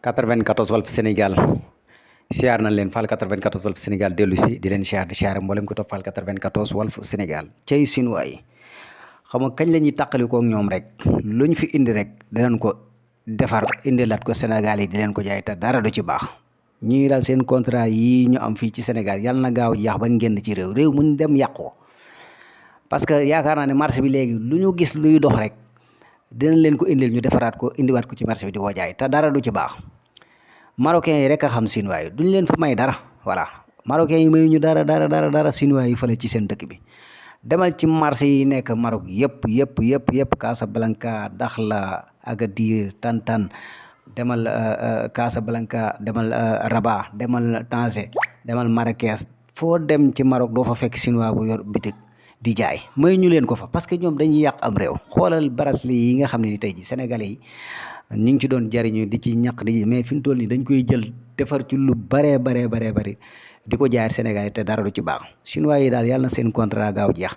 94 Walf Sénégal siyaar nañ leen Fall 94 Walf Sénégal dellu si di leen siyaar di siyaare mboolem ko topp Fall 94 Walf Sénégal cey Chinois yi xam nga kañ la ñuy tàqalikoo ak ñoom rek lu ñu fi indi rek dinañ ko defar indilaat ko Sénégal yi di leen ko jaay te dara du ci baax ñii daal seen contrat yi ñu am fii ci Sénégal yàlla na gaaw jeex bañ génn ci réew mu ñu dem yàqu parce que yaakaar naa ne marché bi léegi lu ñu gis luy dox rek dinañ leen ko indil ñu defaraat ko indiwaat ko ci marché bi di ko jaay te dara du ci baax marocains yi rek a xam Chinois yi duñ leen fa may dara voilà marocains yi mayu ñu dara Chinois yi fële ci seen dëkk bi demal ci marché yi nekk Maroc yëpp Casablanca Dakhla Agadir Tantan demal Casablanca demal Rabat demal Tanger demal Marrakech foo dem ci Maroc doo fa fekk Chinois bu yor bitik di jaay may ñu leen ko fa parce que ñoom dañuy yàq am réew xoolal bracelet yi nga xam ne ni tey ji sénégalais yi ñu ngi ci doon jariñu di ci ñaq di mais fi mu toll nii dañ koy jël defar ci lu baree bari di ko jaay Sénégal yi te dara du ci baax Chinois yi daal yàlla na seen contrat gaaw jeex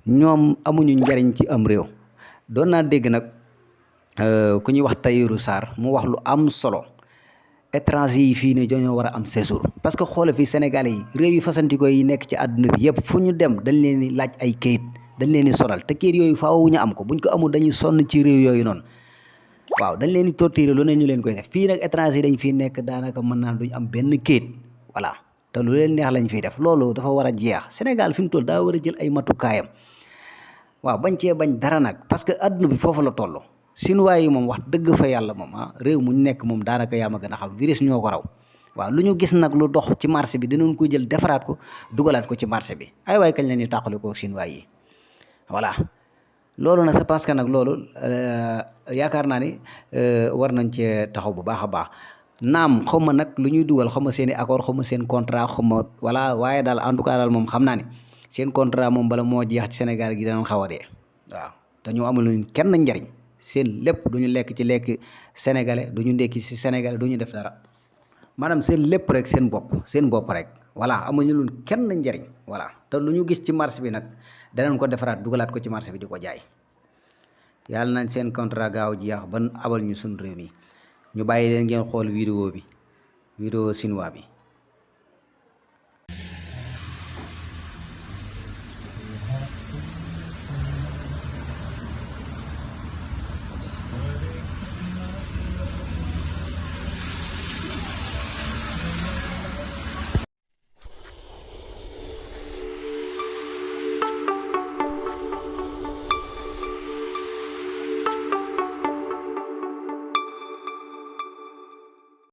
ñoom amuñu njariñ ci am réew doon naa dégg nag ku ñuy wax Tahirou Sarr mu wax lu am solo étranger yi fii ne dañoo war a am séjour parce que xoole fii sénégalais yi réew yi fasantikoo yi nekk ci àdduna bi yëpp fu ñu dem dañ leen di laaj ay kayit dañ leen di sonal te kayit yooyu faaw ñu am ko buñ ko amul dañuy sonn ci réew yooyu noonu waaw dañ leen di torturer lu ne ñu leen koy def fii nag étranger dañ fiy nekk daanaka mën naa duñ am benn kayit voilà te lu leen neex lañ fiy def loolu dafa war a jeex Sénégal fi mu toll daa war a jël ay matukaayam waaw bañ cee bañ dara nag parce que àdduna bi foofu la toll Chinois yi moom wax dëgg fa yàlla moom réew mu nekk moom daanaka yaa ma gën a xam virus ñoo ko raw waaw lu ñu gis nag lu dox ci marché bi dinañ ko jël defaraat ko dugalaat ko ci marché bi ay waay kañ la ñuy tàqali ko Chinois yi voilà loolu nag c'est parce que nag loolu yaakaar naa ni war nañ cee taxaw bu baax a baax naam xaw ma nag lu ñuy dugal xaw ma seen i accord xaw ma seen contrat xaw ma voilà waaye daal en tout cas daal moom xam naa ni seen contrat moom bala moo jeex ci Sénégal gi danañ xaw a dee waaw dañoo amul luñ kenn njariñ seen lépp du ñu lekk ci lekk sénégalais du ñu ndekki ci sénégalais du ñu def dara maanaam seen lépp rek seen bopp rek voilà amuñu luñ kenn njariñ voilà te lu ñu gis ci marché bi nag danañ ko defaraat dugalaat ko ci marché bi di ko jaay yàlla nañ seen contrat gaaw jeex ban abal ñu suñ réew mi ñu bàyyi leen ngeen xool vidéo Chinois bi